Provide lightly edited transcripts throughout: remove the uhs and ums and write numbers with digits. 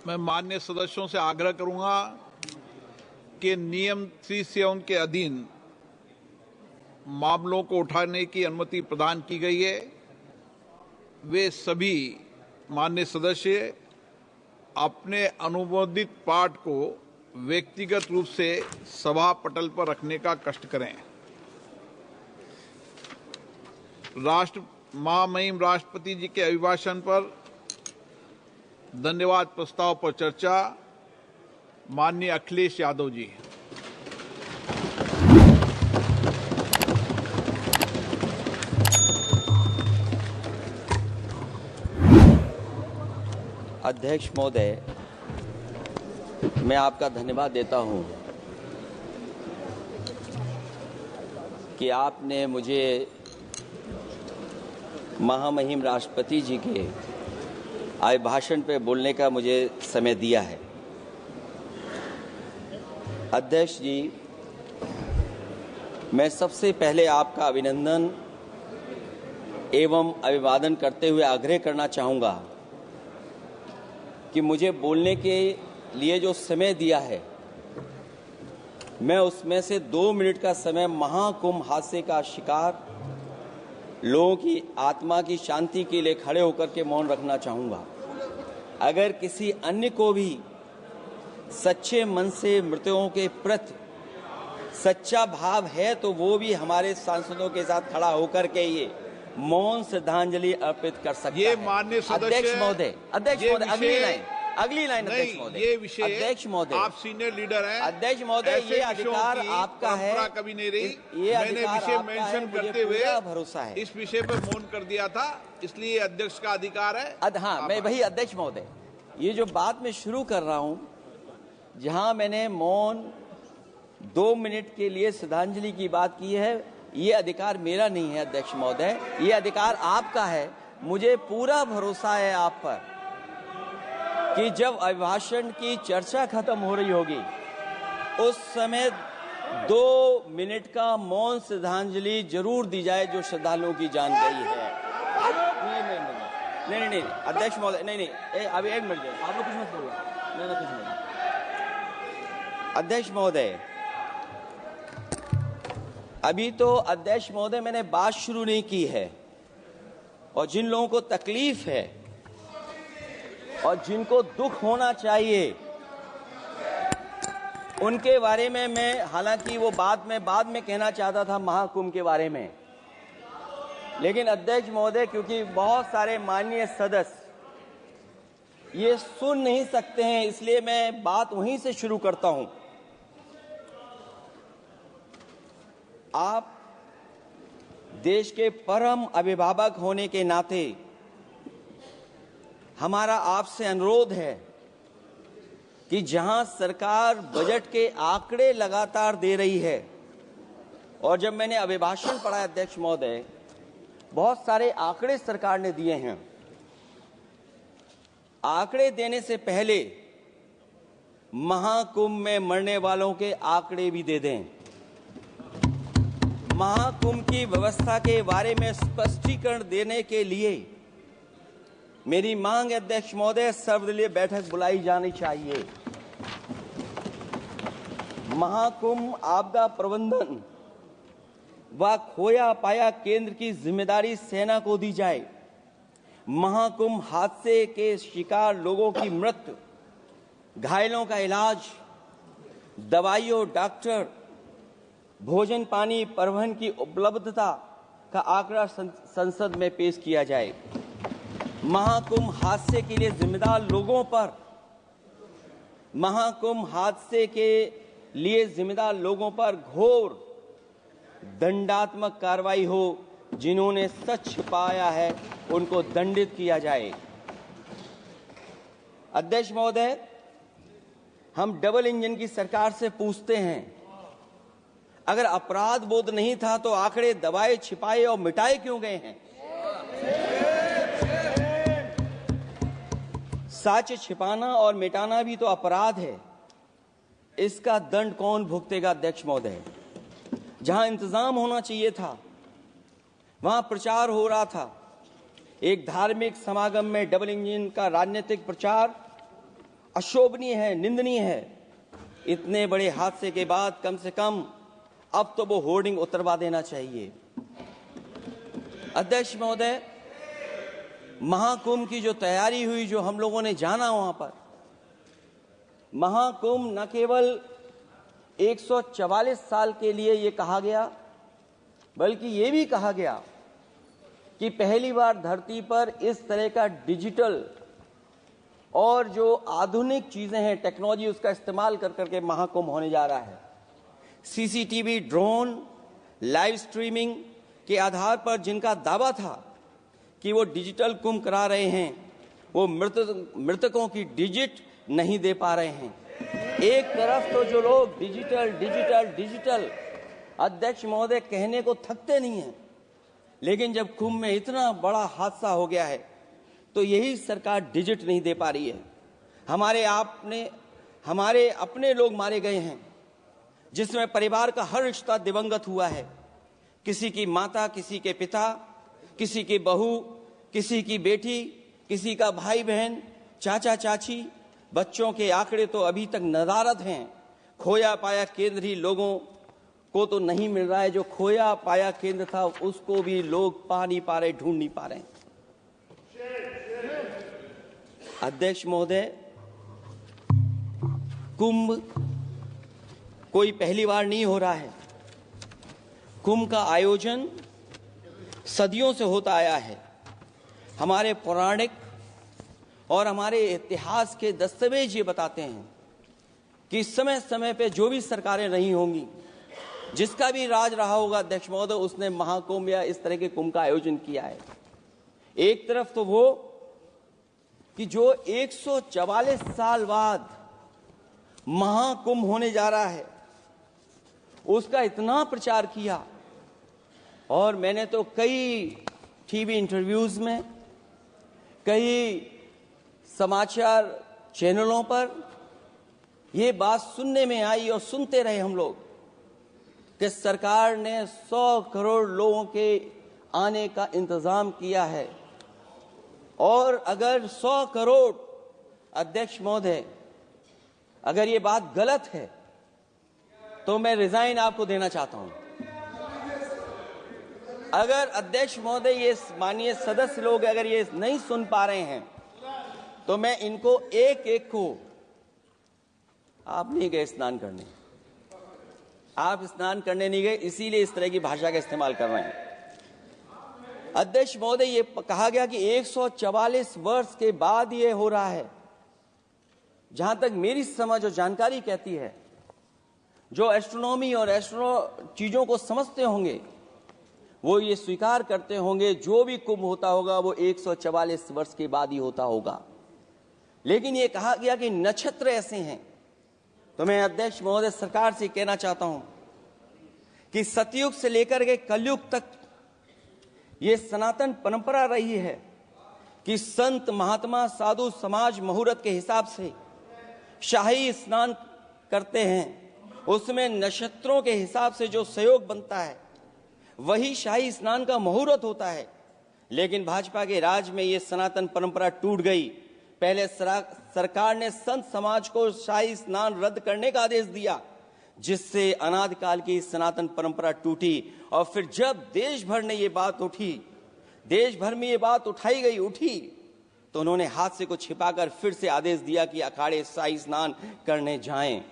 मैं माननीय सदस्यों से आग्रह करूंगा कि नियम 307 के अधीन मामलों को उठाने की अनुमति प्रदान की गई है। वे सभी माननीय सदस्य अपने अनुमोदित पाठ को व्यक्तिगत रूप से सभा पटल पर रखने का कष्ट करें। महामहिम राष्ट्रपति जी के अभिभाषण पर धन्यवाद प्रस्ताव पर चर्चा। माननीय अखिलेश यादव जी। अध्यक्ष महोदय, मैं आपका धन्यवाद देता हूं कि आपने मुझे महामहिम राष्ट्रपति जी के अभिभाषण पे बोलने का मुझे समय दिया है। अध्यक्ष जी, मैं सबसे पहले आपका अभिनंदन एवं अभिवादन करते हुए आग्रह करना चाहूँगा कि मुझे बोलने के लिए जो समय दिया है, मैं उसमें से 2 मिनट का समय महाकुंभ हादसे का शिकार लोगों की आत्मा की शांति के लिए खड़े होकर के मौन रखना चाहूँगा। अगर किसी अन्य को भी सच्चे मन से मृतकों के प्रति सच्चा भाव है तो वो भी हमारे सांसदों के साथ खड़ा होकर के ये मौन श्रद्धांजलि अर्पित कर सकता है। ये माननीय सदस्य अध्यक्ष महोदय, अगली लाइन अध्यक्ष महोदय, ये विषय अध्यक्ष महोदय, आप सीनियर लीडर हैं। अध्यक्ष महोदय, ये अधिकार आपका है। कभी नहीं रही। ये मैंने विषय मेंशन करते हुए भरोसा है इस विषय पर मौन कर दिया था, इसलिए अध्यक्ष का अधिकार है। हाँ, मैं वही अध्यक्ष महोदय, ये जो बात मैं शुरू कर रहा हूं, जहां मैंने मौन 2 मिनट के लिए श्रद्धांजलि की बात की है, ये अधिकार मेरा नहीं है अध्यक्ष महोदय, ये अधिकार आपका है। मुझे पूरा भरोसा है आप पर कि जब अभिभाषण की चर्चा खत्म हो रही होगी उस समय 2 मिनट का मौन श्रद्धांजलि जरूर दी जाए जो श्रद्धालुओं की जान गई है। नहीं अध्यक्ष महोदय, नहीं अभी 1 मिनट आप लोग कुछ मत बोलो। नहीं कुछ नहीं। अध्यक्ष महोदय, अभी तो अध्यक्ष महोदय मैंने बात शुरू नहीं की है, और जिन लोगों को तकलीफ है और जिनको दुख होना चाहिए उनके बारे में मैं, हालांकि वो बात मैं बाद में कहना चाहता था महाकुंभ के बारे में, लेकिन अध्यक्ष महोदय क्योंकि बहुत सारे माननीय सदस्य ये सुन नहीं सकते हैं, इसलिए मैं बात वहीं से शुरू करता हूं। आप देश के परम अभिभावक होने के नाते हमारा आपसे अनुरोध है कि जहां सरकार बजट के आंकड़े लगातार दे रही है, और जब मैंने अभिभाषण पढ़ा अध्यक्ष महोदय, बहुत सारे आंकड़े सरकार ने दिए हैं। आंकड़े देने से पहले महाकुंभ में मरने वालों के आंकड़े भी दे दें। महाकुंभ की व्यवस्था के बारे में स्पष्टीकरण देने के लिए मेरी मांग अध्यक्ष महोदय, सर्वदलीय बैठक बुलाई जानी चाहिए। महाकुंभ आपदा प्रबंधन व खोया पाया केंद्र की जिम्मेदारी सेना को दी जाए। महाकुंभ हादसे के शिकार लोगों की मृत्यु, घायलों का इलाज, दवाइयों, डॉक्टर, भोजन पानी, परिवहन की उपलब्धता का आंकड़ा संसद में पेश किया जाए। महाकुंभ हादसे के लिए जिम्मेदार लोगों पर, महाकुंभ हादसे के लिए जिम्मेदार लोगों पर घोर दंडात्मक कार्रवाई हो। जिन्होंने सच छिपाया है उनको दंडित किया जाए। अध्यक्ष महोदय, हम डबल इंजन की सरकार से पूछते हैं, अगर अपराध बोध नहीं था तो आंकड़े दबाए, छिपाए और मिटाए क्यों गए हैं? सच छिपाना और मिटाना भी तो अपराध है। इसका दंड कौन भुगतेगा अध्यक्ष महोदय? जहां इंतजाम होना चाहिए था वहां प्रचार हो रहा था। एक धार्मिक समागम में डबल इंजन का राजनीतिक प्रचार अशोभनीय है, निंदनीय है। इतने बड़े हादसे के बाद कम से कम अब तो वो होर्डिंग उतरवा देना चाहिए। अध्यक्ष महोदय, महाकुंभ की जो तैयारी हुई, जो हम लोगों ने जाना वहां पर, महाकुंभ न केवल 144 साल के लिए ये कहा गया, बल्कि ये भी कहा गया कि पहली बार धरती पर इस तरह का डिजिटल और जो आधुनिक चीजें हैं, टेक्नोलॉजी, उसका इस्तेमाल कर करके महाकुंभ होने जा रहा है। सीसीटीवी, ड्रोन, लाइव स्ट्रीमिंग के आधार पर जिनका दावा था कि वो डिजिटल कुंभ करा रहे हैं, वो मृतकों की डिजिट नहीं दे पा रहे हैं। एक तरफ तो जो लोग डिजिटल डिजिटल डिजिटल अध्यक्ष महोदय कहने को थकते नहीं हैं, लेकिन जब कुंभ में इतना बड़ा हादसा हो गया है तो यही सरकार डिजिट नहीं दे पा रही है। हमारे अपने लोग मारे गए हैं, जिसमें परिवार का हर रिश्ता दिवंगत हुआ है। किसी की माता, किसी के पिता, किसी की बहू, किसी की बेटी, किसी का भाई बहन, चाचा चाची। बच्चों के आंकड़े तो अभी तक नदारद हैं। खोया पाया केंद्र ही लोगों को तो नहीं मिल रहा है। जो खोया पाया केंद्र था उसको भी लोग पा नहीं पा रहे, ढूंढ नहीं पा रहे। अध्यक्ष महोदय, कुंभ कोई पहली बार नहीं हो रहा है। कुंभ का आयोजन सदियों से होता आया है। हमारे पौराणिक और हमारे इतिहास के दस्तावेज ये बताते हैं कि समय समय पे जो भी सरकारें रही होंगी, जिसका भी राज रहा होगा अध्यक्ष महोदय, उसने महाकुंभ या इस तरह के कुंभ का आयोजन किया है। एक तरफ तो वो कि जो 144 साल बाद महाकुंभ होने जा रहा है, उसका इतना प्रचार किया। और मैंने तो कई टीवी इंटरव्यूज में, कई समाचार चैनलों पर ये बात सुनने में आई और सुनते रहे हम लोग कि सरकार ने 100 करोड़ लोगों के आने का इंतजाम किया है। और अगर 100 करोड़, अध्यक्ष महोदय, अगर ये बात गलत है तो मैं रिजाइन आपको देना चाहता हूं। अगर अध्यक्ष महोदय, ये माननीय सदस्य लोग अगर ये नहीं सुन पा रहे हैं तो मैं इनको एक एक को, आप नहीं गए स्नान करने, आप स्नान करने नहीं गए, इसीलिए इस तरह की भाषा का इस्तेमाल कर रहे हैं। अध्यक्ष महोदय, ये कहा गया कि 144 वर्ष के बाद ये हो रहा है। जहां तक मेरी समझ और जानकारी कहती है, जो एस्ट्रोनॉमी और एस्ट्रो चीजों को समझते होंगे वो ये स्वीकार करते होंगे, जो भी कुंभ होता होगा वो 144 वर्ष के बाद ही होता होगा। लेकिन ये कहा गया कि नक्षत्र ऐसे हैं। तो मैं अध्यक्ष महोदय सरकार से कहना चाहता हूं कि सतयुग से लेकर के कलयुग तक ये सनातन परंपरा रही है कि संत, महात्मा, साधु समाज मुहूर्त के हिसाब से शाही स्नान करते हैं। उसमें नक्षत्रों के हिसाब से जो सहयोग बनता है वही शाही स्नान का मुहूर्त होता है। लेकिन भाजपा के राज में ये सनातन परंपरा टूट गई। पहले सरकार ने संत समाज को शाही स्नान रद्द करने का आदेश दिया, जिससे अनादिकाल की सनातन परंपरा टूटी। और फिर जब देश भर में ये बात उठी, तो उन्होंने हादसे को छिपाकर फिर से आदेश दिया कि अखाड़े शाही स्नान करने जाएं।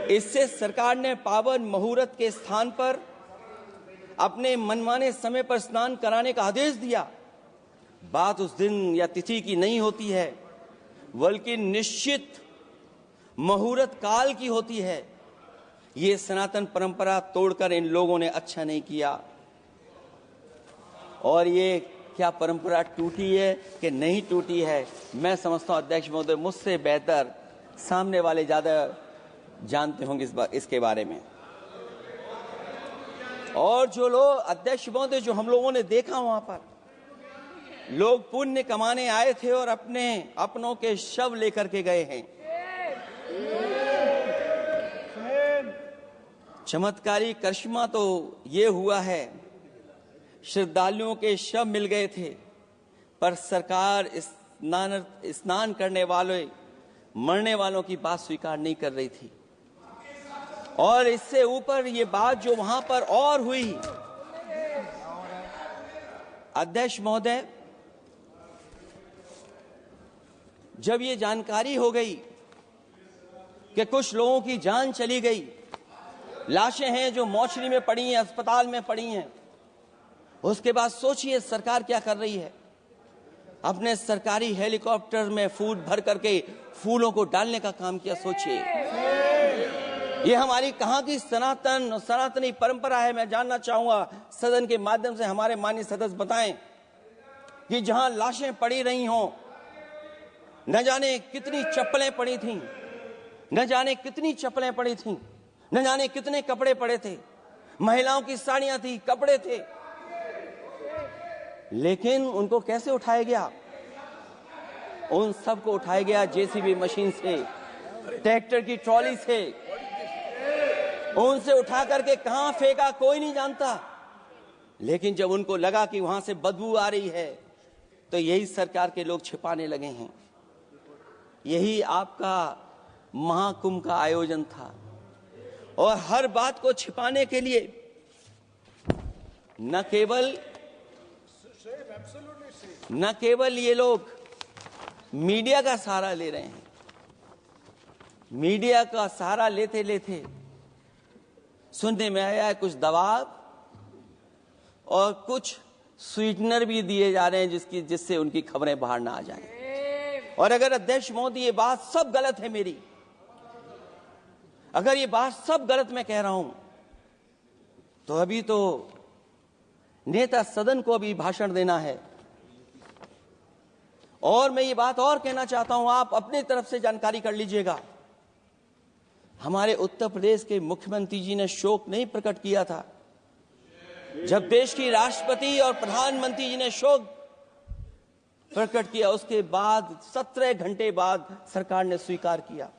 इससे सरकार ने पावन मुहूर्त के स्थान पर अपने मनमाने समय पर स्नान कराने का आदेश दिया। बात उस दिन या तिथि की नहीं होती है, बल्कि निश्चित मुहूर्त काल की होती है। ये सनातन परंपरा तोड़कर इन लोगों ने अच्छा नहीं किया। और ये क्या परंपरा टूटी है कि नहीं टूटी है, मैं समझता हूं अध्यक्ष महोदय मुझसे बेहतर सामने वाले ज्यादा जानते होंगे इसके बारे में। और जो लोग, अध्यक्ष महोदय, जो हम लोगों ने देखा वहां पर लोग पुण्य कमाने आए थे और अपनों के शव लेकर के गए हैं। चमत्कारी करिश्मा तो ये हुआ है, श्रद्धालुओं के शव मिल गए थे, पर सरकार इस स्नान करने वाले मरने वालों की बात स्वीकार नहीं कर रही थी। और इससे ऊपर ये बात जो वहां पर और हुई, अध्यक्ष महोदय, जब ये जानकारी हो गई कि कुछ लोगों की जान चली गई, लाशें हैं जो मोर्चरी में पड़ी हैं, अस्पताल में पड़ी हैं, उसके बाद सोचिए सरकार क्या कर रही है। अपने सरकारी हेलीकॉप्टर में फूल भर करके फूलों को डालने का काम किया। सोचिए, ये हमारी कहां की सनातनी परंपरा है। मैं जानना चाहूंगा सदन के माध्यम से हमारे माननीय सदस्य बताएं कि जहां लाशें पड़ी रही हों, न जाने कितनी चप्पलें पड़ी थीं, न जाने कितनी चप्पलें पड़ी थीं, न जाने कितने कपड़े पड़े थे, महिलाओं की साड़ियां थी, कपड़े थे, लेकिन उनको कैसे उठाया गया? उन सबको उठाया गया जेसीबी मशीन से, ट्रैक्टर की ट्रॉली से। उनसे उठा करके कहां फेंका कोई नहीं जानता, लेकिन जब उनको लगा कि वहां से बदबू आ रही है तो यही सरकार के लोग छिपाने लगे हैं। यही आपका महाकुंभ का आयोजन था। और हर बात को छिपाने के लिए न केवल ये लोग मीडिया का सहारा ले रहे हैं, मीडिया का सहारा लेते लेते सुनने में आया है कुछ दबाव और कुछ स्वीटनर भी दिए जा रहे हैं जिससे उनकी खबरें बाहर ना आ जाएं। और अगर अध्यक्ष मोदी ये बात सब गलत है मेरी, अगर ये बात सब गलत मैं कह रहा हूं, तो अभी तो नेता सदन को अभी भाषण देना है। और मैं ये बात और कहना चाहता हूं, आप अपने तरफ से जानकारी कर लीजिएगा। हमारे उत्तर प्रदेश के मुख्यमंत्री जी ने शोक नहीं प्रकट किया था। जब देश की राष्ट्रपति और प्रधानमंत्री जी ने शोक प्रकट किया, उसके बाद 17 घंटे बाद सरकार ने स्वीकार किया।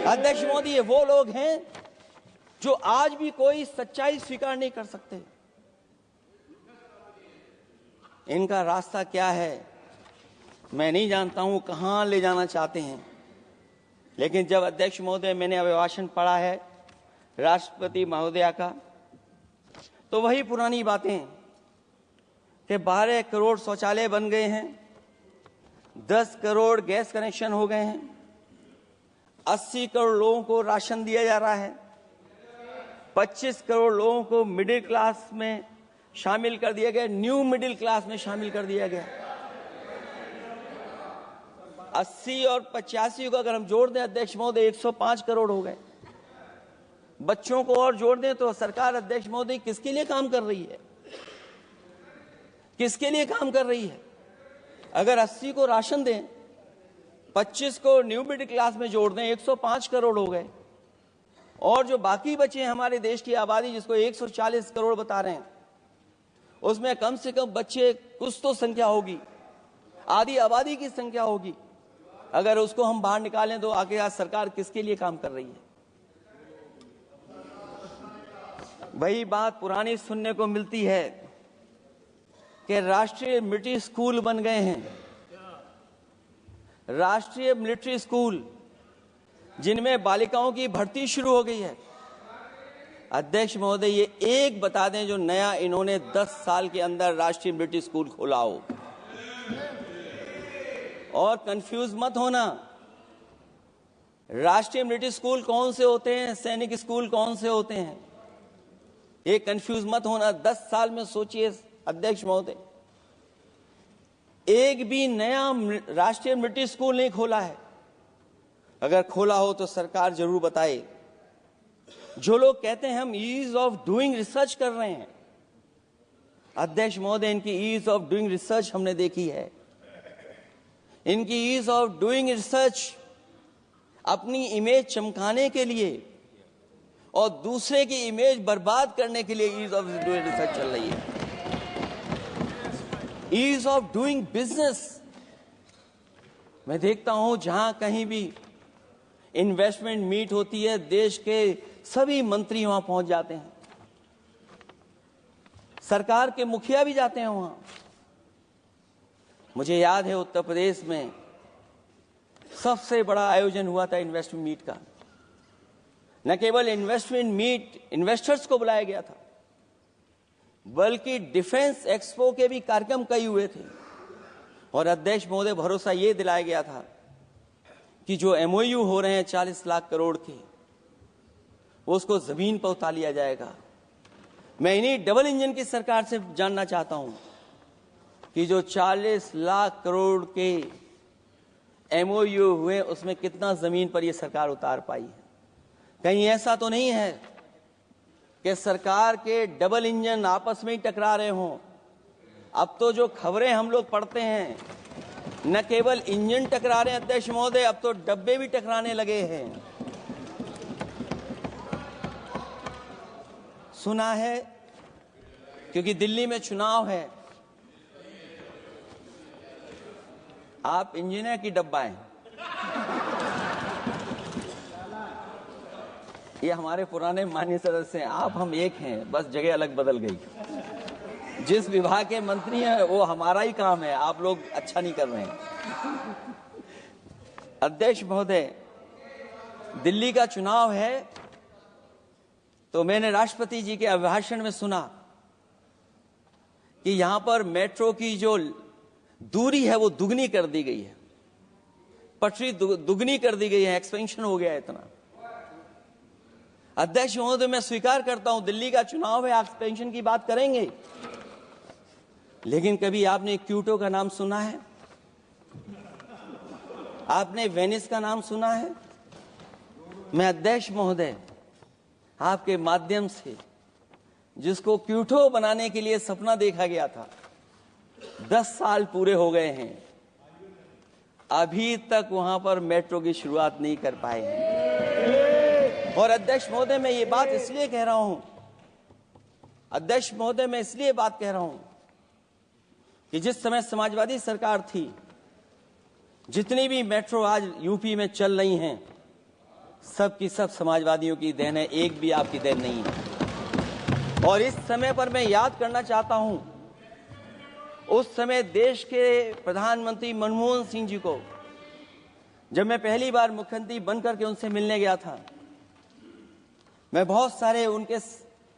अध्यक्ष मोदी, ये वो लोग हैं जो आज भी कोई सच्चाई स्वीकार नहीं कर सकते। इनका रास्ता क्या है मैं नहीं जानता हूं, कहां ले जाना चाहते हैं। लेकिन जब अध्यक्ष महोदय मैंने अभिभाषण पढ़ा है राष्ट्रपति महोदया का, तो वही पुरानी बातें कि 12 करोड़ शौचालय बन गए हैं, 10 करोड़ गैस कनेक्शन हो गए हैं, 80 करोड़ लोगों को राशन दिया जा रहा है, 25 करोड़ लोगों को मिडिल क्लास में शामिल कर दिया गया, न्यू मिडिल क्लास में शामिल कर दिया गया। 80 और 85 को अगर हम जोड़ दें अध्यक्ष महोदय 105 करोड़ हो गए। बच्चों को और जोड़ दें तो सरकार अध्यक्ष महोदय किसके लिए काम कर रही है? किसके लिए काम कर रही है? अगर 80 को राशन दें, 25 को न्यू मिडिल क्लास में जोड़ दें, 105 करोड़ हो गए। और जो बाकी बचे हैं हमारे देश की आबादी, जिसको 140 करोड़ बता रहे हैं, उसमें कम से कम बच्चे कुछ तो संख्या होगी, आधी आबादी की संख्या होगी। अगर उसको हम बाहर निकालें तो आगे आज सरकार किसके लिए काम कर रही है? वही बात पुरानी सुनने को मिलती है कि राष्ट्रीय मिलिट्री स्कूल बन गए हैं, राष्ट्रीय मिलिट्री स्कूल जिनमें बालिकाओं की भर्ती शुरू हो गई है। अध्यक्ष महोदय, ये एक बता दें जो नया इन्होंने 10 साल के अंदर राष्ट्रीय मिलिट्री स्कूल खोला हो। और कंफ्यूज मत होना, राष्ट्रीय मिलिट्री स्कूल कौन से होते हैं, सैनिक स्कूल कौन से होते हैं, ये कंफ्यूज मत होना। 10 साल में सोचिए अध्यक्ष महोदय, एक भी नया राष्ट्रीय मिलिट्री स्कूल नहीं खोला है। अगर खोला हो तो सरकार जरूर बताए। जो लोग कहते हैं हम ईज ऑफ डूइंग रिसर्च कर रहे हैं, अध्यक्ष महोदय इनकी ईज ऑफ डूइंग रिसर्च हमने देखी है। इनकी ईज ऑफ डूइंग रिसर्च अपनी इमेज चमकाने के लिए और दूसरे की इमेज बर्बाद करने के लिए ईज ऑफ डूइंग रिसर्च चल रही है। ईज ऑफ डूइंग बिजनेस, मैं देखता हूं जहां कहीं भी इन्वेस्टमेंट मीट होती है, देश के सभी मंत्री वहां पहुंच जाते हैं, सरकार के मुखिया भी जाते हैं वहां। मुझे याद है उत्तर प्रदेश में सबसे बड़ा आयोजन हुआ था इन्वेस्टमेंट मीट का। न केवल इन्वेस्टमेंट मीट इन्वेस्टर्स को बुलाया गया था, बल्कि डिफेंस एक्सपो के भी कार्यक्रम कई हुए थे। और अध्यक्ष महोदय, भरोसा ये दिलाया गया था कि जो एमओयू हो रहे हैं 40 लाख करोड़ के, उसको जमीन पर उतार लिया जाएगा। मैं इन्हीं डबल इंजन की सरकार से जानना चाहता हूं कि जो 40 लाख करोड़ के एमओयू हुए, उसमें कितना जमीन पर यह सरकार उतार पाई है। कहीं ऐसा तो नहीं है कि सरकार के डबल इंजन आपस में ही टकरा रहे हों। अब तो जो खबरें हम लोग पढ़ते हैं, न केवल इंजन टकरा रहे हैं अध्यक्ष महोदय, अब तो डब्बे भी टकराने लगे हैं। सुना है क्योंकि दिल्ली में चुनाव है, आप इंजीनियर की डब्बा हैं। ये हमारे पुराने माननीय सदस्य हैं, आप हम एक हैं, बस जगह अलग बदल गई। जिस विभाग के मंत्री हैं वो हमारा ही काम है, आप लोग अच्छा नहीं कर रहे हैं। अध्यक्ष महोदय, दिल्ली का चुनाव है तो मैंने राष्ट्रपति जी के अभिभाषण में सुना कि यहां पर मेट्रो की जो दूरी है वो दुगनी कर दी गई है, पटरी दुगनी कर दी गई है, एक्सपेंशन हो गया है इतना। अध्यक्ष महोदय, मैं स्वीकार करता हूं दिल्ली का चुनाव है, एक्सपेंशन की बात करेंगे, लेकिन कभी आपने क्यूटो का नाम सुना है? आपने वेनिस का नाम सुना है? मैं अध्यक्ष महोदय आपके माध्यम से, जिसको क्यूटो बनाने के लिए सपना देखा गया था, 10 साल पूरे हो गए हैं, अभी तक वहां पर मेट्रो की शुरुआत नहीं कर पाए हैं। और अध्यक्ष महोदय, मैं ये बात इसलिए कह रहा हूं, अध्यक्ष महोदय मैं इसलिए बात कह रहा हूं कि जिस समय समाजवादी सरकार थी, जितनी भी मेट्रो आज यूपी में चल रही हैं, सब की सब समाजवादियों की देन है, एक भी आपकी देन नहीं है। और इस समय पर मैं याद करना चाहता हूं, उस समय देश के प्रधानमंत्री मनमोहन सिंह जी को जब मैं पहली बार मुख्यमंत्री बनकर के उनसे मिलने गया था, मैं बहुत सारे उनके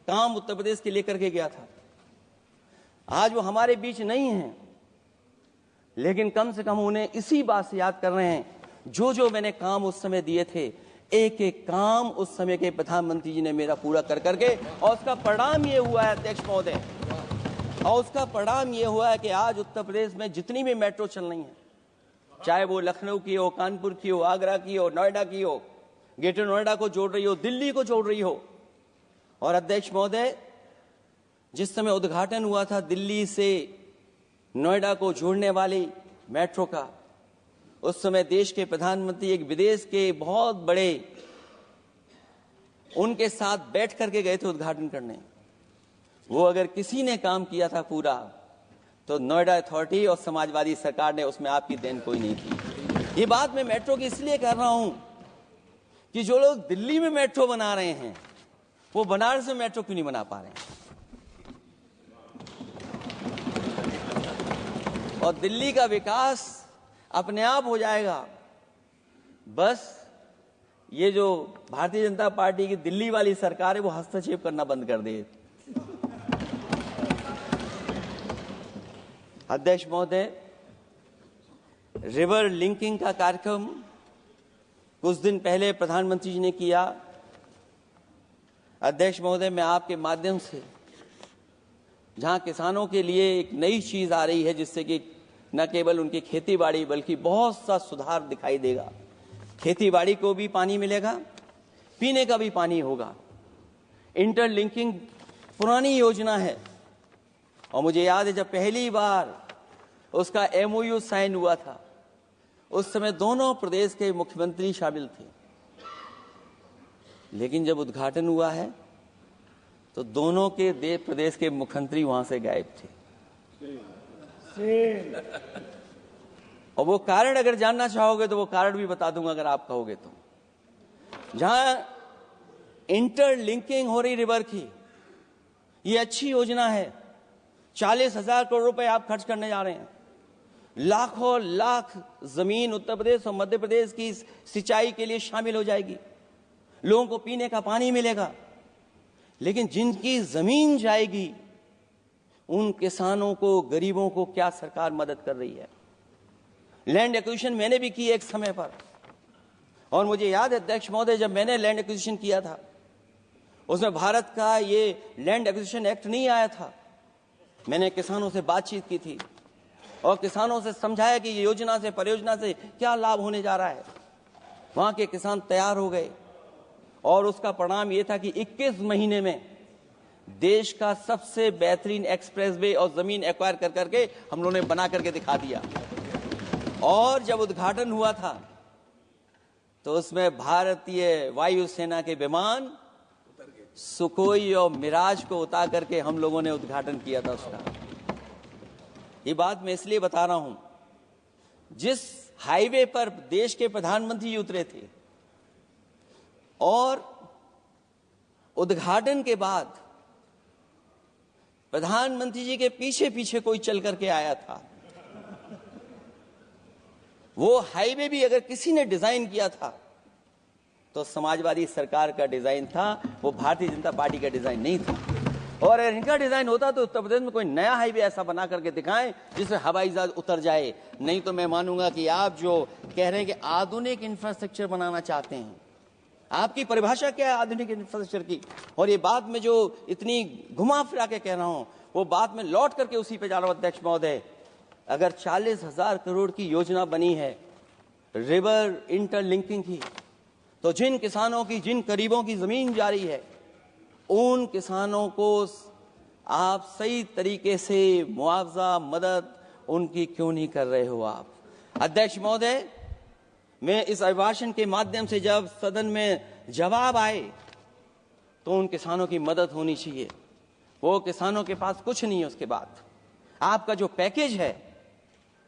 काम उत्तर प्रदेश के लेकर के गया था। आज वो हमारे बीच नहीं हैं, लेकिन कम से कम उन्हें इसी बात से याद कर रहे हैं, जो जो मैंने काम उस समय दिए थे, एक एक काम उस समय के प्रधानमंत्री जी ने मेरा पूरा कर करके, और उसका परिणाम ये हुआ है अध्यक्ष महोदय, और उसका परिणाम ये हुआ है कि आज उत्तर प्रदेश में जितनी भी मेट्रो चल रही है, चाहे वो लखनऊ की हो, कानपुर की हो, आगरा की हो, नोएडा की हो, ग्रेटर नोएडा को जोड़ रही हो, दिल्ली को जोड़ रही हो। और अध्यक्ष महोदय, जिस समय उद्घाटन हुआ था दिल्ली से नोएडा को जोड़ने वाली मेट्रो का, उस समय देश के प्रधानमंत्री एक विदेश के बहुत बड़े उनके साथ बैठ करके गए थे उद्घाटन करने। वो अगर किसी ने काम किया था पूरा, तो नोएडा अथॉरिटी और समाजवादी सरकार ने, उसमें आपकी देन कोई नहीं थी। ये बात मैं मेट्रो की इसलिए कर रहा हूं कि जो लोग दिल्ली में मेट्रो बना रहे हैं, वो बनारस में मेट्रो क्यों नहीं बना पा रहे हैं? और दिल्ली का विकास अपने आप हो जाएगा, बस ये जो भारतीय जनता पार्टी की दिल्ली वाली सरकार है वो हस्तक्षेप करना बंद कर दे। अध्यक्ष महोदय, रिवर लिंकिंग का कार्यक्रम कुछ दिन पहले प्रधानमंत्री जी ने किया। अध्यक्ष महोदय, मैं आपके माध्यम से, जहां किसानों के लिए एक नई चीज आ रही है, जिससे कि न केवल उनकी खेती बाड़ी बल्कि बहुत सा सुधार दिखाई देगा। खेती बाड़ी को भी पानी मिलेगा, पीने का भी पानी होगा। इंटरलिंकिंग पुरानी योजना है, और मुझे याद है जब पहली बार उसका एमओयू साइन हुआ था, उस समय दोनों प्रदेश के मुख्यमंत्री शामिल थे, लेकिन जब उद्घाटन हुआ है तो दोनों के प्रदेश के मुख्यमंत्री वहां से गायब थे। और वो कारण अगर जानना चाहोगे तो वो कारण भी बता दूंगा अगर आप कहोगे तो। जहां इंटरलिंकिंग हो रही रिवर की, ये अच्छी योजना है, 40,000 करोड़ रुपए आप खर्च करने जा रहे हैं। लाखों लाख जमीन उत्तर प्रदेश और मध्य प्रदेश की सिंचाई के लिए शामिल हो जाएगी, लोगों को पीने का पानी मिलेगा। लेकिन जिनकी जमीन जाएगी उन किसानों को, गरीबों को क्या सरकार मदद कर रही है? लैंड एक्विजिशन मैंने भी की एक समय पर, और मुझे याद है अध्यक्ष महोदय, जब मैंने लैंड एक्विजिशन किया था उसमें भारत का ये लैंड एक्विजिशन एक्ट नहीं आया था। मैंने किसानों से बातचीत की थी और किसानों से समझाया कि ये योजना से, परियोजना से क्या लाभ होने जा रहा है। वहां के किसान तैयार हो गए और उसका परिणाम ये था कि 21 महीने में देश का सबसे बेहतरीन एक्सप्रेसवे और जमीन एक्वायर कर करके हम लोगों ने बना करके दिखा दिया। और जब उद्घाटन हुआ था तो उसमें भारतीय वायुसेना के विमान सुखोई और मिराज को उतार करके हम लोगों ने उद्घाटन किया था उसका। ये बात मैं इसलिए बता रहा हूं, जिस हाईवे पर देश के प्रधानमंत्री उतरे थे और उद्घाटन के बाद प्रधानमंत्री जी के पीछे पीछे कोई चल करके आया था, वो हाईवे भी अगर किसी ने डिजाइन किया था तो समाजवादी सरकार का डिजाइन था, वो भारतीय जनता पार्टी का डिजाइन नहीं था। और अगर इनका डिजाइन होता तो उत्तर प्रदेश में कोई नया हाईवे ऐसा बना करके दिखाएं जिसमें हवाई जहाज उतर जाए। नहीं तो मैं मानूंगा कि आप जो कह रहे हैं कि आधुनिक इंफ्रास्ट्रक्चर बनाना चाहते हैं, आपकी परिभाषा क्या है आधुनिक इंफ्रास्ट्रक्चर की? और ये बात में जो इतनी घुमा फिरा के कह रहा हूं, वो बात में लौट करके उसी पे जा रहा हूं अध्यक्ष महोदय। अगर 40,000 करोड़ की योजना बनी है रिवर इंटरलिंकिंग की, तो जिन किसानों की, जिन गरीबों की जमीन जा रही है, उन किसानों को आप सही तरीके से मुआवजा, मदद उनकी क्यों नहीं कर रहे हो आप? अध्यक्ष महोदय, मैं इस अभिभाषण के माध्यम से जब सदन में जवाब आए तो उन किसानों की मदद होनी चाहिए। वो किसानों के पास कुछ नहीं है। उसके बाद आपका जो पैकेज है,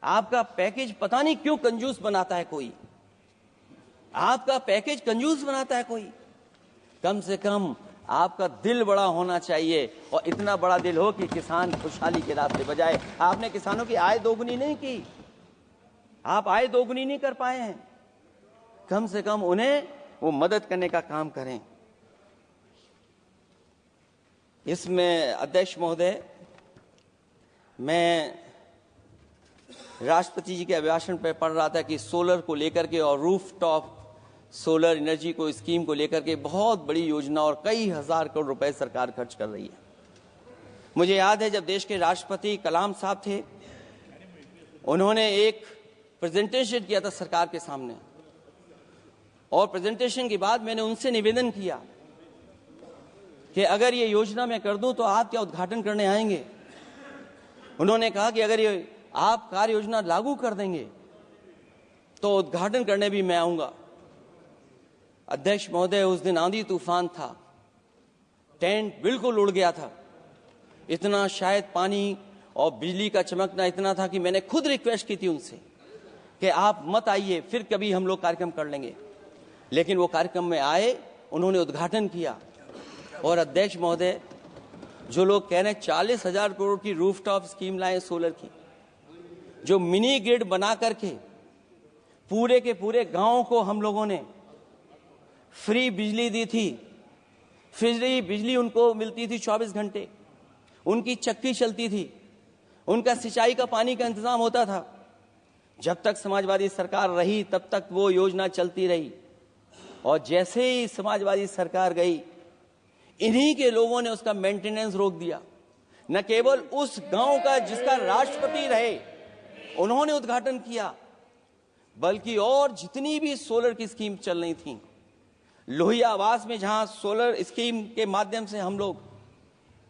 आपका पैकेज पता नहीं क्यों कंजूस बनाता है कोई, आपका पैकेज कंजूस बनाता है कोई। कम से कम आपका दिल बड़ा होना चाहिए, और इतना बड़ा दिल हो कि किसान खुशहाली के रास्ते बजाए। आपने किसानों की आय दोगुनी नहीं की, आप आय दोगुनी नहीं कर पाए हैं। कम से कम उन्हें वो मदद करने का काम करें। इसमें अध्यक्ष महोदय, मैं राष्ट्रपति जी के अभिभाषण पर पढ़ रहा था कि सोलर को लेकर के और रूफटॉप सोलर एनर्जी को, स्कीम को लेकर के बहुत बड़ी योजना और कई हजार करोड़ रुपए सरकार खर्च कर रही है। मुझे याद है जब देश के राष्ट्रपति कलाम साहब थे, उन्होंने एक प्रेजेंटेशन किया था सरकार के सामने, और प्रेजेंटेशन के बाद मैंने उनसे निवेदन किया कि अगर ये योजना मैं कर दूं तो आप क्या उद्घाटन करने आएंगे? उन्होंने कहा कि अगर ये आप कार्य योजना लागू कर देंगे तो उद्घाटन करने भी मैं आऊंगा। अध्यक्ष महोदय, उस दिन आंधी तूफान था, टेंट बिल्कुल उड़ गया था, इतना शायद पानी और बिजली का चमकना इतना था कि मैंने खुद रिक्वेस्ट की थी उनसे कि आप मत आइए, फिर कभी हम लोग कार्यक्रम कर लेंगे। लेकिन वो कार्यक्रम में आए, उन्होंने उद्घाटन किया। और अध्यक्ष महोदय, जो लोग कह रहे हैं 40,000 करोड़ की रूफटॉप स्कीम लाए सोलर की, जो मिनी ग्रिड बना करके पूरे के पूरे गांव को हम लोगों ने फ्री बिजली दी थी। फ्री बिजली उनको मिलती थी 24 घंटे, उनकी चक्की चलती थी, उनका सिंचाई का पानी का इंतजाम होता था। जब तक समाजवादी सरकार रही तब तक वो योजना चलती रही, और जैसे ही समाजवादी सरकार गई, इन्हीं के लोगों ने उसका मेंटेनेंस रोक दिया। न केवल उस गांव का जिसका राष्ट्रपति रहे उन्होंने उद्घाटन किया, बल्कि और जितनी भी सोलर की स्कीम चल रही थी, लोहिया आवास में जहां सोलर स्कीम के माध्यम से हम लोग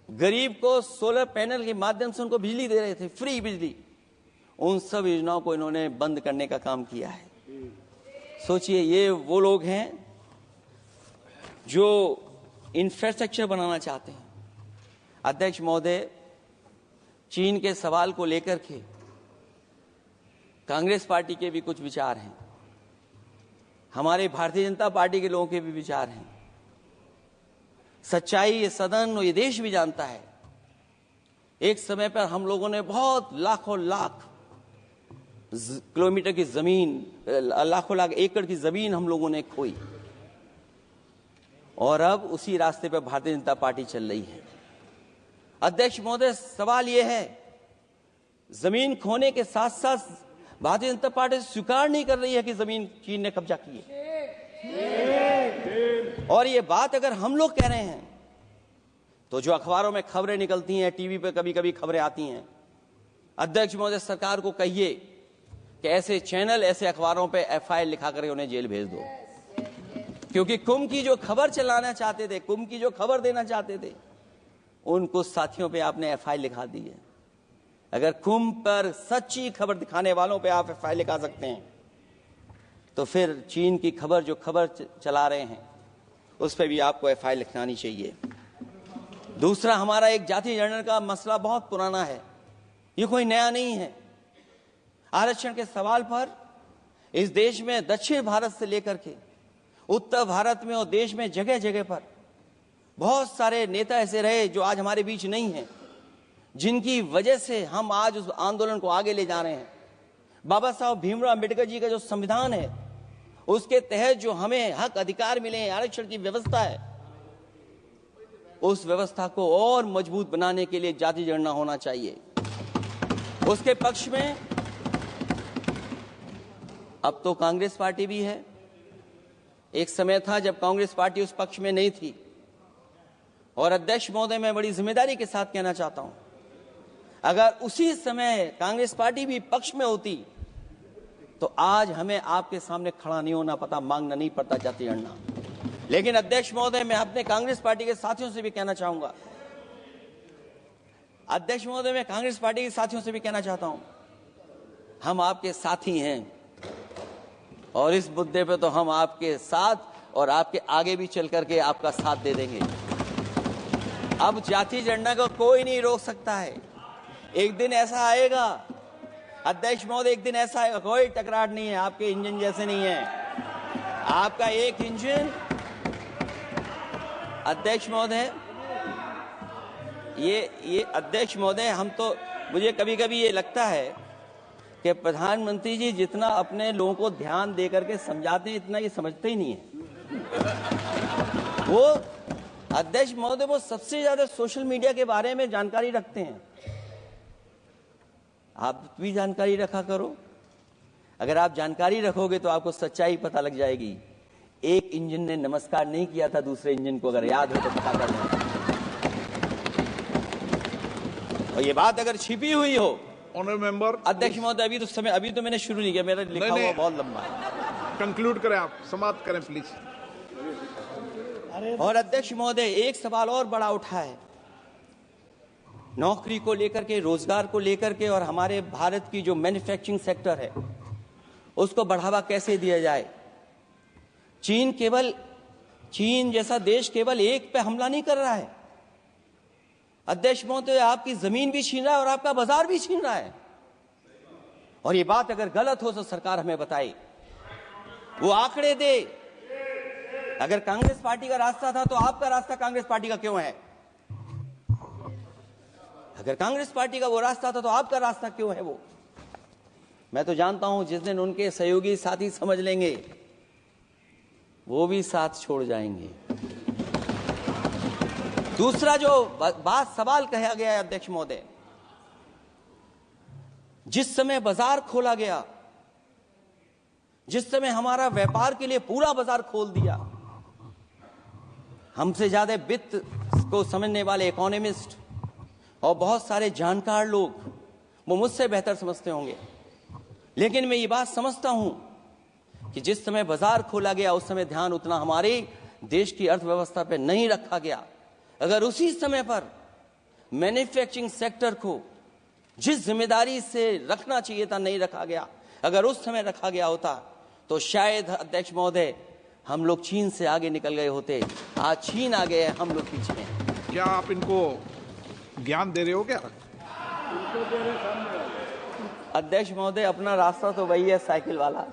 गरीब को सोलर पैनल के माध्यम से उनको बिजली दे रहे थे, फ्री बिजली, उन सब योजनाओं को इन्होंने बंद करने का काम किया है। सोचिए, ये वो लोग हैं जो इंफ्रास्ट्रक्चर बनाना चाहते हैं। अध्यक्ष महोदय, चीन के सवाल को लेकर के कांग्रेस पार्टी के भी कुछ विचार हैं, हमारे भारतीय जनता पार्टी के लोगों के भी विचार हैं। सच्चाई ये सदन और ये देश भी जानता है, एक समय पर हम लोगों ने बहुत लाखों लाख किलोमीटर की जमीन, लाखों लाख एकड़ की जमीन हम लोगों ने खोई, और अब उसी रास्ते पर भारतीय जनता पार्टी चल रही है। अध्यक्ष महोदय, सवाल यह है, जमीन खोने के साथ साथ भारतीय जनता पार्टी स्वीकार नहीं कर रही है कि जमीन चीन ने कब्जा की है। और ये बात अगर हम लोग कह रहे हैं तो जो अखबारों में खबरें निकलती हैं, टीवी पे कभी कभी खबरें आती हैं, अध्यक्ष महोदय सरकार को कहिए कि ऐसे चैनल, ऐसे अखबारों पे एफआईआर लिखा करके उन्हें जेल भेज दो, क्योंकि कुंभ की जो खबर चलाना चाहते थे, कुंभ की जो खबर देना चाहते थे, उन कुछ साथियों पे आपने एफआईआर लिखा दी है। अगर कुंभ पर सच्ची खबर दिखाने वालों पे आप एफआईआर लिखा सकते हैं, तो फिर चीन की खबर, जो खबर चला रहे हैं, उस पर भी आपको एफआईआर लिखानी चाहिए। दूसरा, हमारा एक जाति जनगणना का मसला बहुत पुराना है, ये कोई नया नहीं है। आरक्षण के सवाल पर इस देश में दक्षिण भारत से लेकर के उत्तर भारत में और देश में जगह जगह पर बहुत सारे नेता ऐसे रहे जो आज हमारे बीच नहीं हैं, जिनकी वजह से हम आज उस आंदोलन को आगे ले जा रहे हैं। बाबा साहब भीमराव अम्बेडकर जी का जो संविधान है, उसके तहत जो हमें हक अधिकार मिले हैं, आरक्षण की व्यवस्था है, उस व्यवस्था को और मजबूत बनाने के लिए जाति जनगणना होना चाहिए। उसके पक्ष में अब तो कांग्रेस पार्टी भी है। एक समय था जब कांग्रेस पार्टी उस पक्ष में नहीं थी, और अध्यक्ष महोदय, मैं बड़ी जिम्मेदारी के साथ कहना चाहता हूं, अगर उसी समय कांग्रेस पार्टी भी पक्ष में होती तो आज हमें आपके सामने खड़ा नहीं होना पता, मांगना नहीं पड़ता जाति जनगणना। लेकिन अध्यक्ष महोदय, मैं अपने कांग्रेस पार्टी के साथियों से भी कहना चाहूंगा, अध्यक्ष महोदय, मैं कांग्रेस पार्टी के साथियों से भी कहना चाहता हूं, हम आपके साथी हैं, और इस मुद्दे पे तो हम आपके साथ और आपके आगे भी चल करके आपका साथ दे देंगे। अब जाति जनगणना को कोई नहीं रोक सकता है। एक दिन ऐसा आएगा अध्यक्ष महोदय, एक दिन ऐसा आएगा, कोई टकरार नहीं है, आपके इंजन जैसे नहीं है, आपका एक इंजन। अध्यक्ष महोदय, ये अध्यक्ष महोदय, हम तो, मुझे कभी कभी ये लगता है कि प्रधानमंत्री जी जितना अपने लोगों को ध्यान दे करके समझाते हैं, इतना ये समझते ही नहीं है। वो अध्यक्ष महोदय, वो सबसे ज्यादा सोशल मीडिया के बारे में जानकारी रखते हैं। आप भी जानकारी रखा करो। अगर आप जानकारी रखोगे तो आपको सच्चाई पता लग जाएगी। एक इंजन ने नमस्कार नहीं किया था दूसरे इंजन को, अगर याद हो तो पता कर लें। और ये बात अगर छिपी हुई हो, ऑनरेबल मेंबर, अध्यक्ष महोदय, अभी तो मैंने शुरू नहीं किया, मेरा लिखा हुआ बहुत लंबा है। कंक्लूड करें, आप समाप्त करें प्लीज। और अध्यक्ष महोदय, एक सवाल और बड़ा उठा है, नौकरी को लेकर के, रोजगार को लेकर के, और हमारे भारत की जो मैन्युफैक्चरिंग सेक्टर है उसको बढ़ावा कैसे दिया जाए। चीन जैसा देश केवल एक पे हमला नहीं कर रहा है अध्यक्ष महोदय, आपकी जमीन भी छीन रहा है और आपका बाजार भी छीन रहा है। और ये बात अगर गलत हो तो सरकार हमें बताए, वो आंकड़े दे। अगर कांग्रेस पार्टी का रास्ता था तो आपका रास्ता कांग्रेस पार्टी का क्यों है? अगर कांग्रेस पार्टी का वो रास्ता था तो आपका रास्ता क्यों है वो? मैं तो जानता हूं जिस दिन उनके सहयोगी साथी समझ लेंगे, वो भी साथ छोड़ जाएंगे। दूसरा जो सवाल कहा गया है अध्यक्ष महोदय, जिस समय बाजार खोला गया, जिस समय हमारा व्यापार के लिए पूरा बाजार खोल दिया, हमसे ज्यादा वित्त को समझने वाले इकोनॉमिस्ट और बहुत सारे जानकार लोग, वो मुझसे बेहतर समझते होंगे, लेकिन मैं ये बात समझता हूं कि जिस समय बाजार खोला गया उस समय ध्यान उतना हमारे देश की अर्थव्यवस्था पर नहीं रखा गया। अगर उसी समय पर मैन्युफैक्चरिंग सेक्टर को जिस जिम्मेदारी से रखना चाहिए था नहीं रखा गया, अगर उस समय रखा गया होता तो शायद अध्यक्ष महोदय हम लोग चीन से आगे निकल गए होते। आज चीन आ गए, हम लोग पीछे हैं। क्या आप इनको ज्ञान दे रहे हो क्या? अध्यक्ष महोदय, अपना रास्ता तो वही है, साइकिल वाला।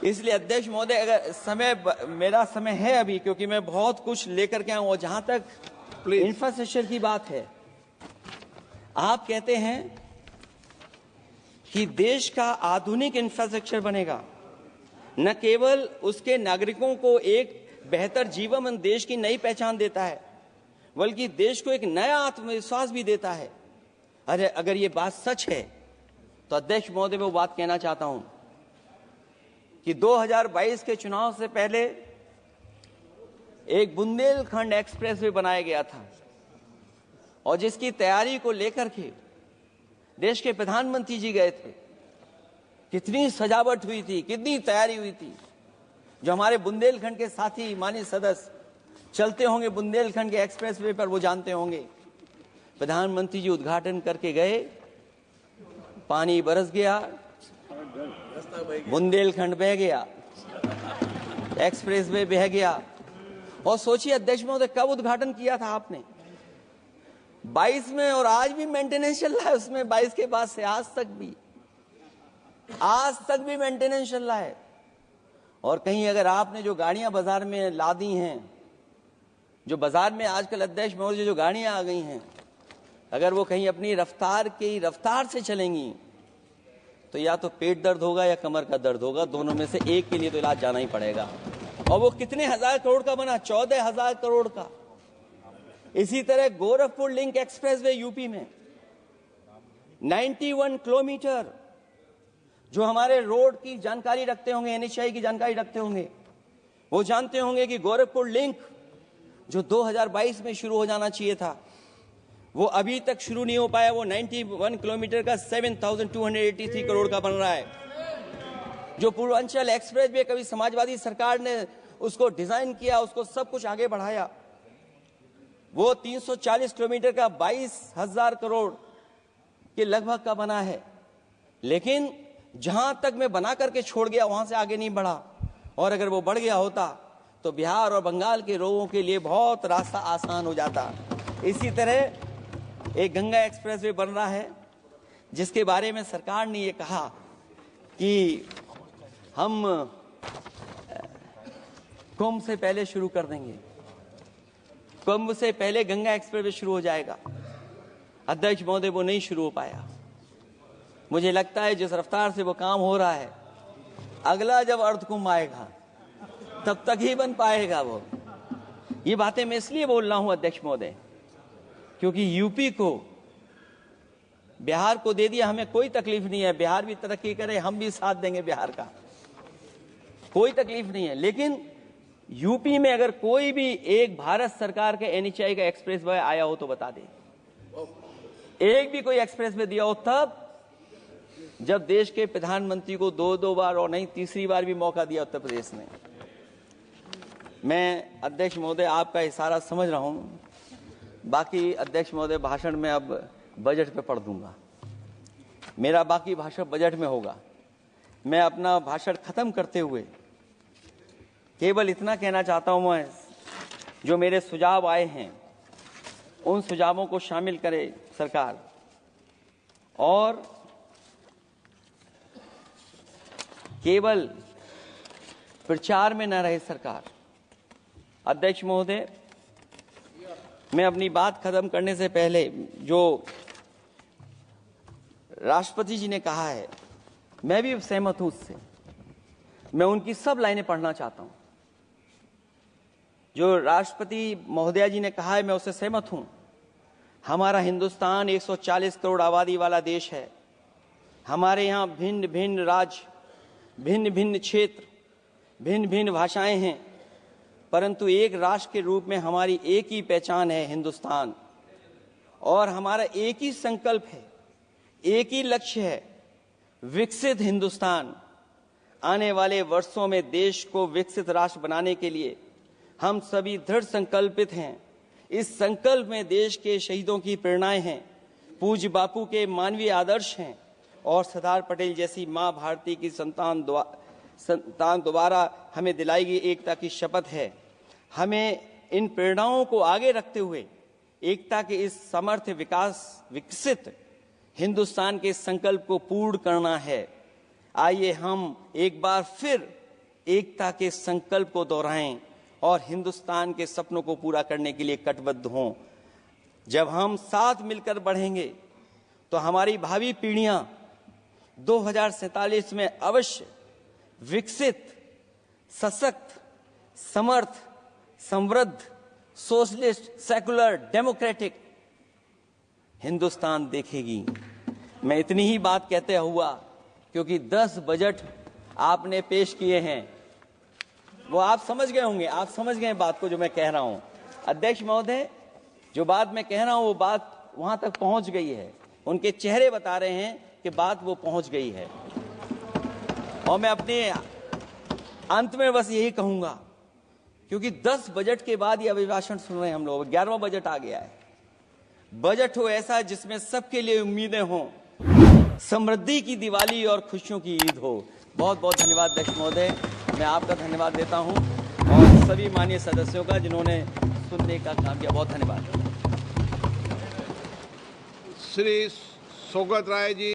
इसलिए अध्यक्ष महोदय, अगर मेरा समय है अभी, क्योंकि मैं बहुत कुछ लेकर के आऊं, और जहां तक इंफ्रास्ट्रक्चर की बात है, आप कहते हैं कि देश का आधुनिक इंफ्रास्ट्रक्चर बनेगा, न केवल उसके नागरिकों को एक बेहतर जीवन, देश की नई पहचान देता है, बल्कि देश को एक नया आत्मविश्वास भी देता है। अरे अगर ये बात सच है तो अध्यक्ष महोदय, मैं वो बात कहना चाहता हूं कि 2022 के चुनाव से पहले एक बुंदेलखंड एक्सप्रेस वे बनाया गया था और जिसकी तैयारी को लेकर के देश के प्रधानमंत्री जी गए थे। कितनी सजावट हुई थी, कितनी तैयारी हुई थी। जो हमारे बुंदेलखंड के साथी माननीय सदस्य चलते होंगे बुंदेलखंड के एक्सप्रेस वे पर, वो जानते होंगे। प्रधानमंत्री जी उद्घाटन करके गए, पानी बरस गया, बुंदेलखंड बह गया, एक्सप्रेस वे बह गया। और सोचिए अध्यक्ष महोदय, कब उद्घाटन किया था आपने? 22 में, और आज भी मेंटेनेंस चल रहा है उसमें। 22 के बाद से आज तक भी मेंटेनेंस चल रहा है। और कहीं अगर आपने जो गाड़ियां बाजार में ला दी हैं, जो बाजार में आजकल अध्यक्ष महोदय जो गाड़ियां आ गई हैं, अगर वो कहीं अपनी रफ्तार से चलेंगी तो या तो पेट दर्द होगा या कमर का दर्द होगा, दोनों में से एक के लिए तो इलाज जाना ही पड़ेगा। और वो कितने हजार करोड़ का बना? 14,000 करोड़ का। इसी तरह गोरखपुर लिंक एक्सप्रेसवे यूपी में 91 किलोमीटर, जो हमारे रोड की जानकारी रखते होंगे, एनएचआई की जानकारी रखते होंगे, वो जानते होंगे कि गोरखपुर लिंक जो 2022 में शुरू हो जाना चाहिए था, वो अभी तक शुरू नहीं हो पाया। वो 91 किलोमीटर का 7,283 करोड़ का बन रहा है। जो पूर्वांचल एक्सप्रेस वे, कभी समाजवादी सरकार ने उसको डिजाइन किया, उसको सब कुछ आगे बढ़ाया, वो 340 किलोमीटर का 22,000 करोड़ के लगभग का बना है। लेकिन जहां तक मैं बना करके छोड़ गया वहां से आगे नहीं बढ़ा। और अगर वो बढ़ गया होता तो बिहार और बंगाल के लोगों के लिए बहुत रास्ता आसान हो जाता। इसी तरह एक गंगा एक्सप्रेसवे बन रहा है, जिसके बारे में सरकार ने ये कहा कि हम कुंभ से पहले शुरू कर देंगे, कुंभ से पहले गंगा एक्सप्रेसवे शुरू हो जाएगा। अध्यक्ष महोदय, वो नहीं शुरू हो पाया। मुझे लगता है जिस रफ्तार से वो काम हो रहा है, अगला जब अर्ध कुंभ आएगा तब तक ही बन पाएगा वो। ये बातें मैं इसलिए बोल रहा हूं अध्यक्ष महोदय, क्योंकि यूपी को, बिहार को दे दिया, हमें कोई तकलीफ नहीं है। बिहार भी तरक्की करे, हम भी साथ देंगे बिहार का, कोई तकलीफ नहीं है। लेकिन यूपी में अगर कोई भी एक भारत सरकार के एनएचआई का एक्सप्रेस वे आया हो तो बता दे। एक भी कोई एक्सप्रेस वे दिया हो तब, जब देश के प्रधानमंत्री को 2 बार और नहीं तीसरी बार भी मौका दिया उत्तर प्रदेश ने। मैं अध्यक्ष महोदय आपका इशारा समझ रहा हूं। बाकी अध्यक्ष महोदय भाषण में अब बजट पे पढ़ दूंगा, मेरा बाकी भाषण बजट में होगा। मैं अपना भाषण खत्म करते हुए केवल इतना कहना चाहता हूं, मैं जो मेरे सुझाव आए हैं उन सुझावों को शामिल करे सरकार, और केवल प्रचार में न रहे सरकार। अध्यक्ष महोदय, मैं अपनी बात खत्म करने से पहले जो राष्ट्रपति जी ने कहा है, मैं भी सहमत हूं उससे। मैं उनकी सब लाइनें पढ़ना चाहता हूं। जो राष्ट्रपति महोदया जी ने कहा है, मैं उससे सहमत हूं। हमारा हिंदुस्तान 140 करोड़ आबादी वाला देश है। हमारे यहाँ भिन्न भिन्न राज्य, भिन्न भिन्न क्षेत्र, भिन्न भिन्न भाषाएं हैं, परंतु एक राष्ट्र के रूप में हमारी एक ही पहचान है, हिंदुस्तान। और हमारा एक ही संकल्प है, एक ही लक्ष्य है, विकसित हिंदुस्तान। आने वाले वर्षों में देश को विकसित राष्ट्र बनाने के लिए हम सभी दृढ़ संकल्पित हैं। इस संकल्प में देश के शहीदों की प्रेरणाएं हैं, पूज्य बापू के मानवीय आदर्श हैं, और सरदार पटेल जैसी मां भारती की संतान द्वारा हमें दिलाई गई एकता की शपथ है। हमें इन प्रेरणाओं को आगे रखते हुए एकता के इस समर्थ विकसित हिंदुस्तान के संकल्प को पूर्ण करना है। आइए हम एक बार फिर एकता के संकल्प को दोहराएं और हिंदुस्तान के सपनों को पूरा करने के लिए कटिबद्ध हों। जब हम साथ मिलकर बढ़ेंगे तो हमारी भावी पीढ़ियां 2047 में अवश्य विकसित, सशक्त, समर्थ, समृद्ध, सोशलिस्ट, सेकुलर, डेमोक्रेटिक हिंदुस्तान देखेगी। मैं इतनी ही बात कहते हुआ, क्योंकि 10 बजट आपने पेश किए हैं, वो आप समझ गए होंगे, आप समझ गए बात को जो मैं कह रहा हूं। अध्यक्ष महोदय, जो बात मैं कह रहा हूं वो बात वहां तक पहुंच गई है, उनके चेहरे बता रहे हैं कि बात वो पहुंच गई है। और मैं अपने अंत में बस यही कहूंगा, क्योंकि 10 बजट के बाद ये अभिभाषण सुन रहे हैं हम लोग, 11वां बजट आ गया है। बजट हो ऐसा जिसमें सबके लिए उम्मीदें हों, समृद्धि की दिवाली और खुशियों की ईद हो। बहुत बहुत धन्यवाद अध्यक्ष महोदय, मैं आपका धन्यवाद देता हूं और सभी माननीय सदस्यों का जिन्होंने सुनने का काम किया, बहुत धन्यवाद। श्री सौगत राय जी।